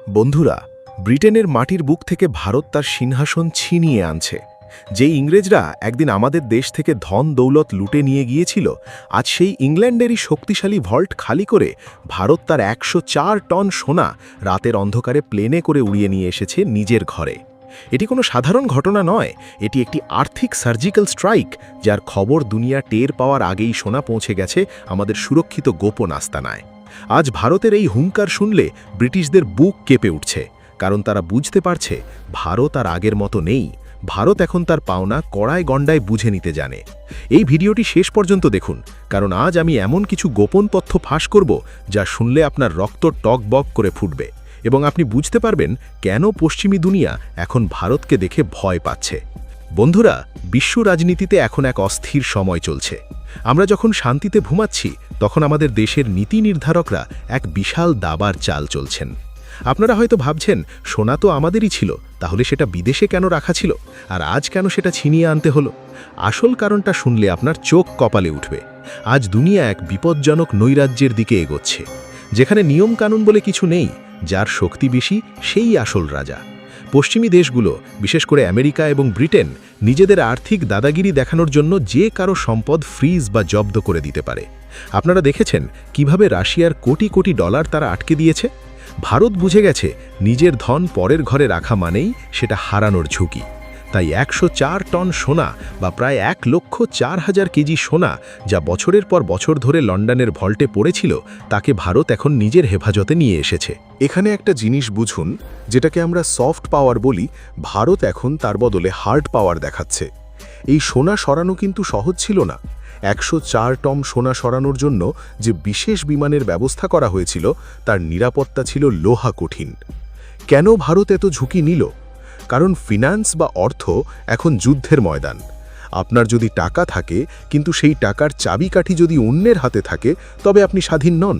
বন্ধুরা, ব্রিটেনের মাটির বুক থেকে ভারত তার সিংহাসন ছিনিয়ে আনছে। যে ইংরেজরা একদিন আমাদের দেশ থেকে ধন দৌলত লুটে নিয়ে গিয়েছিল, আজ সেই ইংল্যান্ডেরই শক্তিশালী ভল্ট খালি করে ভারত তার ১০৪ টন সোনা রাতের অন্ধকারে প্লেনে করে উড়িয়ে নিয়ে এসেছে নিজের ঘরে। এটি কোনো সাধারণ ঘটনা নয়, এটি একটি আর্থিক সার্জিক্যাল স্ট্রাইক, যার খবর দুনিয়া টের পাওয়ার আগেই সোনা পৌঁছে গেছে আমাদের সুরক্ষিত গোপন আস্তানায়। আজ ভারতের এই হুঙ্কার শুনলে ব্রিটিশদের বুক কেঁপে উঠছে, কারণ তারা বুঝতে পারছে ভারত আর আগের মতো নেই। ভারত এখন তার পাওনা কড়ায় গণ্ডায় বুঝে নিতে জানে। এই ভিডিওটি শেষ পর্যন্ত দেখুন, কারণ আজ আমি এমন কিছু গোপন তথ্য ফাঁস করব যা শুনলে আপনার রক্ত টকবক করে ফুটবে, এবং আপনি বুঝতে পারবেন কেন পশ্চিমী দুনিয়া এখন ভারতকে দেখে ভয় পাচ্ছে। বন্ধুরা, বিশ্ব রাজনীতিতে এখন এক অস্থির সময় চলছে। আমরা যখন শান্তিতে ঘুমাচ্ছি, তখন আমাদের দেশের নীতি নির্ধারকরা এক বিশাল দাবার চাল চলছেন। আপনারা হয়তো ভাবছেন, সোনা তো আমাদেরই ছিল, তাহলে সেটা বিদেশে কেন রাখা ছিল, আর আজ কেন সেটা ছিনিয়ে আনতে হলো? আসল কারণটা শুনলে আপনার চোখ কপালে উঠবে। আজ দুনিয়া এক বিপজ্জনক নৈরাজ্যের দিকে এগোচ্ছে, যেখানে নিয়ম কানুন বলে কিছু নেই, যার শক্তি বেশি সেই আসল রাজা। পশ্চিমী দেশগুলো, বিশেষ করে আমেরিকা এবং ব্রিটেন, নিজেদের আর্থিক দাদাগিরি দেখানোর জন্য যে কারো সম্পদ ফ্রিজ বা জব্দ করে দিতে পারে। আপনারা দেখেছেন কিভাবে রাশিয়ার কোটি কোটি ডলার তারা আটকে দিয়েছে। ভারত বুঝে গেছে নিজের ধন পরের ঘরে রাখা মানেই সেটা হারানোর ঝুঁকি। তাই ১০৪ টন সোনা বা প্রায় ১,০৪,০০০ কেজি সোনা, যা বছরের পর বছর ধরে লন্ডনের ভল্টে পড়েছিল, তাকে ভারত এখন নিজের হেফাজতে নিয়ে এসেছে। এখানে একটা জিনিস বুঝুন, যেটাকে আমরা সফট পাওয়ার বলি, ভারত এখন তার বদলে হার্ড পাওয়ার দেখাচ্ছে। এই সোনা সরানো কিন্তু সহজ ছিল না। ১০৪ টন সোনা সরানোর জন্য যে বিশেষ বিমানের ব্যবস্থা করা হয়েছিল, তার নিরাপত্তা ছিল লোহা কঠিন। কেন ভারত এত ঝুঁকি নিল? কারণ ফিন্যান্স বা অর্থ এখন যুদ্ধের ময়দান। আপনার যদি টাকা থাকে, কিন্তু সেই টাকার চাবিকাঠি যদি অন্যের হাতে থাকে, তবে আপনি স্বাধীন নন।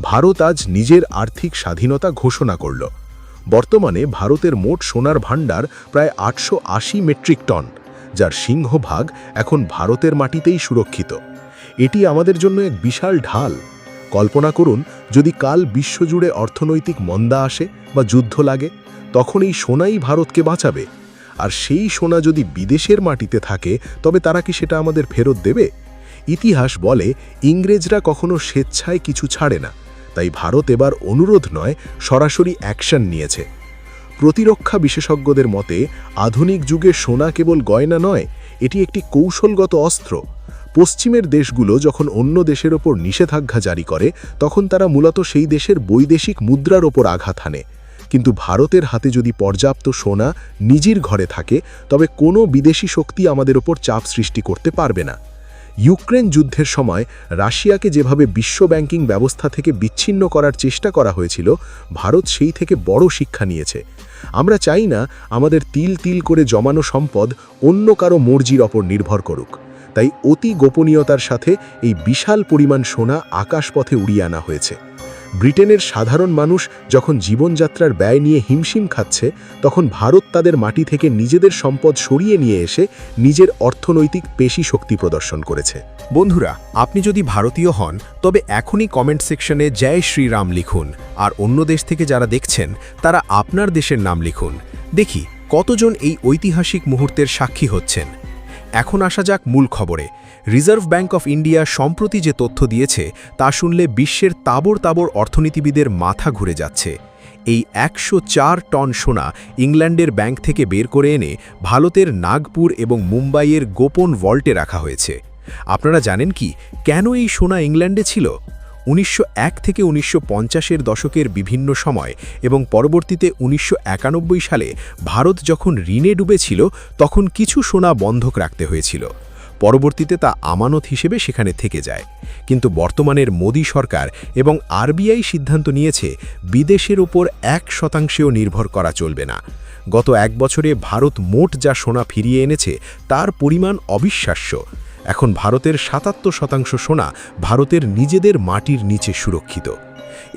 ভারত আজ নিজের আর্থিক স্বাধীনতা ঘোষণা করল। বর্তমানে ভারতের মোট সোনার ভাণ্ডার প্রায় ৮৮০ মেট্রিক টন, যার সিংহভাগ এখন ভারতের মাটিতেই সুরক্ষিত। এটি আমাদের জন্য এক বিশাল ঢাল। কল্পনা করুন, যদি কাল বিশ্বজুড়ে অর্থনৈতিক মন্দা আসে বা যুদ্ধ লাগে, তখন এই সোনাই ভারতকে বাঁচাবে। আর সেই সোনা যদি বিদেশের মাটিতে থাকে, তবে তারা কি সেটা আমাদের ফেরত দেবে? ইতিহাস বলে, ইংরেজরা কখনো স্বেচ্ছায় কিছু ছাড়ে না। তাই ভারত এবার অনুরোধ নয়, সরাসরি অ্যাকশন নিয়েছে। প্রতিরক্ষা বিশেষজ্ঞদের মতে, আধুনিক যুগে সোনা কেবল গয়না নয়, এটি একটি কৌশলগত অস্ত্র। পশ্চিমের দেশগুলো যখন অন্য দেশের ওপর নিষেধাজ্ঞা জারি করে, তখন তারা মূলত সেই দেশের বৈদেশিক মুদ্রার ওপর আঘাত হানে। কিন্তু ভারতের হাতে যদি পর্যাপ্ত সোনা নিজের ঘরে থাকে, তবে কোনো বিদেশি শক্তি আমাদের ওপর চাপ সৃষ্টি করতে পারবে না। ইউক্রেন যুদ্ধের সময় রাশিয়াকে যেভাবে বিশ্ব ব্যাংকিং ব্যবস্থা থেকে বিচ্ছিন্ন করার চেষ্টা করা হয়েছিল, ভারত সেই থেকে বড় শিক্ষা নিয়েছে। আমরা চাই না আমাদের তিল তিল করে জমানো সম্পদ অন্য কারো মর্জির ওপর নির্ভর করুক। তাই অতি গোপনীয়তার সাথে এই বিশাল পরিমাণ সোনা আকাশপথে উড়িয়ে আনা হয়েছে। ব্রিটেনের সাধারণ মানুষ যখন জীবনযাত্রার ব্যয় নিয়ে হিমশিম খাচ্ছে, তখন ভারত তাদের মাটি থেকে নিজেদের সম্পদ সরিয়ে নিয়ে এসে নিজের অর্থনৈতিক পেশি শক্তি প্রদর্শন করেছে। বন্ধুরা, আপনি যদি ভারতীয় হন, তবে এখনই কমেন্ট সেকশনে জয় শ্রীরাম লিখুন, আর অন্য দেশ থেকে যারা দেখছেন তারা আপনার দেশের নাম লিখুন। দেখি কতজন এই ঐতিহাসিক মুহূর্তের সাক্ষী হচ্ছেন। এখন আসা যাক মূল খবরে। রিজার্ভ ব্যাংক অফ ইন্ডিয়া সম্প্রতি যে তথ্য দিয়েছে, তা শুনলে বিশ্বের তাবড় তাবড় অর্থনীতিবিদের মাথা ঘুরে যাচ্ছে। এই ১০৪ টন সোনা ইংল্যান্ডের ব্যাংক থেকে বের করে এনে ভারতের নাগপুর এবং মুম্বাইয়ের গোপন ভল্টে রাখা হয়েছে। আপনারা জানেন কি, কেন এই সোনা ইংল্যান্ডে ছিল? ১৯০১ থেকে ১৯৫০-এর দশকের বিভিন্ন সময় এবং পরবর্তীতে ১৯৯১ সালে ভারত যখন ঋণে ডুবেছিল, তখন কিছু সোনা বন্ধক রাখতে হয়েছিল। পরবর্তীতে তা আমানত হিসেবে সেখানে থেকে যায়। কিন্তু বর্তমানের মোদি সরকার এবং আরবিআই সিদ্ধান্ত নিয়েছে, বিদেশের ওপর ১% নির্ভর করা চলবে না। গত এক বছরে ভারত মোট যা সোনা ফিরিয়ে এনেছে, তার পরিমাণ অবিশ্বাস্য। এখন ভারতের ৭৭% সোনা ভারতের নিজেদের মাটির নিচে সুরক্ষিত।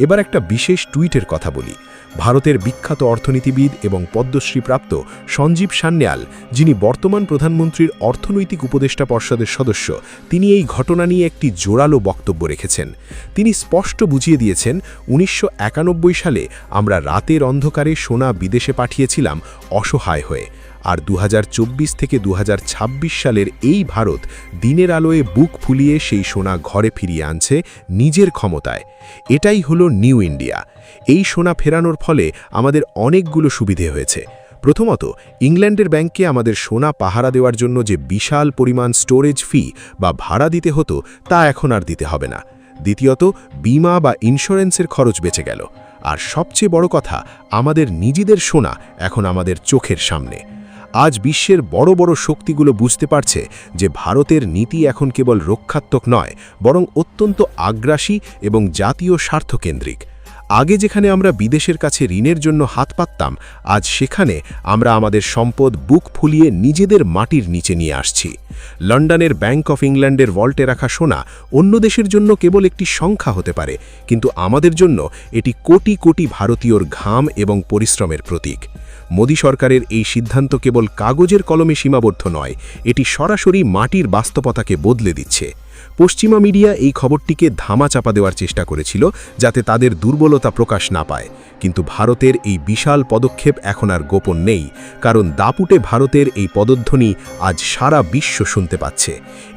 এবার একটা বিশেষ টুইটের কথা বলি। ভারতের বিখ্যাত অর্থনীতিবিদ এবং পদ্মশ্রীপ্রাপ্ত সঞ্জীব সান্যাল, যিনি বর্তমান প্রধানমন্ত্রীর অর্থনৈতিক উপদেষ্টা পর্ষদের সদস্য, তিনি এই ঘটনা নিয়ে একটি জোরালো বক্তব্য রেখেছেন। তিনি স্পষ্ট বুঝিয়ে দিয়েছেন, 1991 সালে আমরা রাতের অন্ধকারে সোনা বিদেশে পাঠিয়েছিলাম অসহায় হয়ে, আর 2024 থেকে 2026 সালের এই ভারত দিনের আলোয় বুক ফুলিয়ে সেই সোনা ঘরে ফিরিয়ে আনছে নিজের ক্ষমতায়। এটাই হলো নিউ ইন্ডিয়া। এই সোনা ফেরানোর ফলে আমাদের অনেকগুলো সুবিধে হয়েছে। প্রথমত, ইংল্যান্ডের ব্যাংকে আমাদের সোনা পাহারা দেওয়ার জন্য যে বিশাল পরিমাণ স্টোরেজ ফি বা ভাড়া দিতে হতো, তা এখন আর দিতে হবে না। দ্বিতীয়ত, বিমা বা ইন্স্যুরেন্সের খরচ বেঁচে গেল। আর সবচেয়ে বড় কথা, আমাদের নিজেদের সোনা এখন আমাদের চোখের সামনে। আজ বিশ্বের বড় বড় শক্তিগুলো বুঝতে পারছে যে ভারতের নীতি এখন কেবল রক্ষাত্মক নয়, বরং অত্যন্ত আগ্রাসী এবং জাতীয় স্বার্থকেন্দ্রিক। আগে যেখানে আমরা বিদেশের কাছে ঋণের জন্য হাত পাততাম, আজ সেখানে আমরা আমাদের সম্পদ বুক ফুলিয়ে নিজেদের মাটির নিচে নিয়ে আসছি। লন্ডনের ব্যাংক অফ ইংল্যান্ডের ভল্টে রাখা সোনা অন্য দেশের জন্য কেবল একটি সংখ্যা হতে পারে, কিন্তু আমাদের জন্য এটি কোটি কোটি ভারতীয়র ঘাম এবং পরিশ্রমের প্রতীক। মোদী সরকারের এই সিদ্ধান্ত কেবল কাগজের কলমে সীমাবদ্ধ নয়, এটি সরাসরি মাটির বাস্তবতাকে বদলে দিচ্ছে। পশ্চিমা মিডিয়া এই খবরটিকে ধামাচাপা দেওয়ার চেষ্টা করেছিল, যাতে তাদের দুর্বলতা প্রকাশ না পায়। কিন্তু ভারতের এই বিশাল পদক্ষেপ এখন আর গোপন নেই, কারণ দাপুটে ভারতের এই পদধ্বনি আজ সারা বিশ্ব শুনতে পাচ্ছে।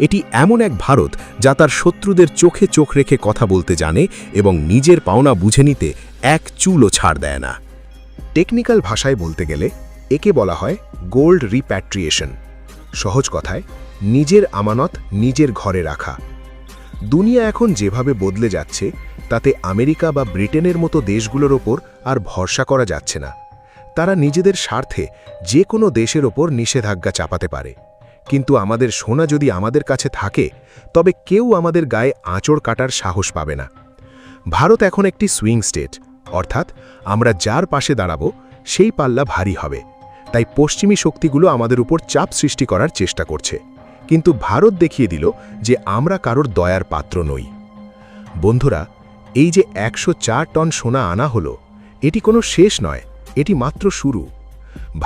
এটি এমন এক ভারত যা তার শত্রুদের চোখে চোখ রেখে কথা বলতে জানে এবং নিজের পাওনা বুঝে নিতে এক চুলও ছাড় দেয় না। টেকনিক্যাল ভাষায় বলতে গেলে একে বলা হয় গোল্ড রিপ্যাট্রিয়েশন। সহজ কথায়, নিজের আমানত নিজের ঘরে রাখা। দুনিয়া এখন যেভাবে বদলে যাচ্ছে, তাতে আমেরিকা বা ব্রিটেনের মতো দেশগুলোর ওপর আর ভরসা করা যাচ্ছে না। তারা নিজেদের স্বার্থে যে কোনো দেশের ওপর নিষেধাজ্ঞা চাপাতে পারে, কিন্তু আমাদের সোনা যদি আমাদের কাছে থাকে, তবে কেউ আমাদের গায়ে আঁচড় কাটার সাহস পাবে না। ভারত এখন একটি সুইং স্টেট, অর্থাৎ আমরা যার পাশে দাঁড়াবো সেই পাল্লা ভারী হবে। তাই পশ্চিমী শক্তিগুলো আমাদের উপর চাপ সৃষ্টি করার চেষ্টা করছে, কিন্তু ভারত দেখিয়ে দিল যে আমরা কারোর দয়ার পাত্র নই। বন্ধুরা, এই যে 104 টন সোনা আনা হলো, এটি কোনো শেষ নয়, এটি মাত্র শুরু।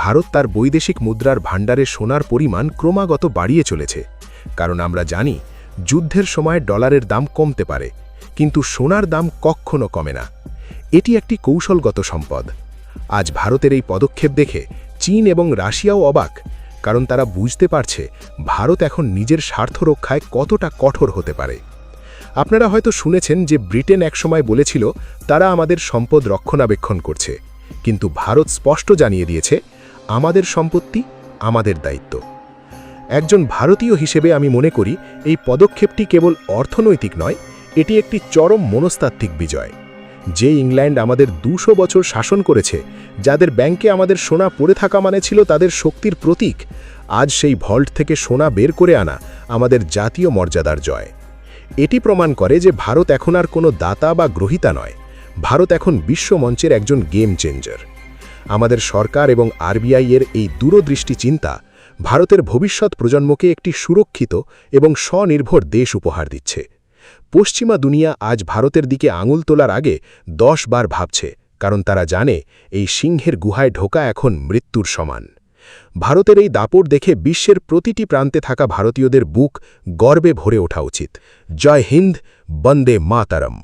ভারত তার বৈদেশিক মুদ্রার ভাণ্ডারে সোনার পরিমাণ ক্রমাগত বাড়িয়ে চলেছে, কারণ আমরা জানি যুদ্ধের সময় ডলারের দাম কমতে পারে, কিন্তু সোনার দাম কখনো কমে না। এটি একটি কৌশলগত সম্পদ। আজ ভারতের এই পদক্ষেপ দেখে চীন এবং রাশিয়াও অবাক, কারণ তারা বুঝতে পারছে ভারত এখন নিজের স্বার্থ রক্ষায় কতটা কঠোর হতে পারে। আপনারা হয়তো শুনেছেন যে ব্রিটেন একসময় বলেছিল তারা আমাদের সম্পদ রক্ষণাবেক্ষণ করছে, কিন্তু ভারত স্পষ্ট জানিয়ে দিয়েছে, আমাদের সম্পত্তি আমাদের দায়িত্ব। একজন ভারতীয় হিসেবে আমি মনে করি এই পদক্ষেপটি কেবল অর্থনৈতিক নয়, এটি একটি চরম মনস্তাত্ত্বিক বিজয়। যে ইংল্যান্ড আমাদের 200 বছর শাসন করেছে, যাদের ব্যাংকে আমাদের সোনা পড়ে থাকা মানে ছিল তাদের শক্তির প্রতীক, আজ সেই ভল্ট থেকে সোনা বের করে আনা আমাদের জাতীয় মর্যাদার জয়। এটি প্রমাণ করে যে ভারত এখন আর কোনো দাতা বা গ্রহীতা নয়, ভারত এখন বিশ্বমঞ্চের একজন গেম চেঞ্জার। আমাদের সরকার এবং আরবিআই এর এই দূরদৃষ্টি চিন্তা ভারতের ভবিষ্যৎ প্রজন্মকে একটি সুরক্ষিত এবং স্বনির্ভর দেশ উপহার দিচ্ছে। পশ্চিমা দুনিয়া আজ ভারতের দিকে আঙুল তোলার আগে 10 বার ভাবছে, কারণ তারা জানে এই সিংহের গুহায় ঢোকা এখন মৃত্যুর সমান। ভারতের এই দাপট দেখে বিশ্বের প্রতিটি প্রান্তে থাকা ভারতীয়দের বুক গর্বে ভরে ওঠা উচিত। জয় হিন্দ, বন্দে মাতরম।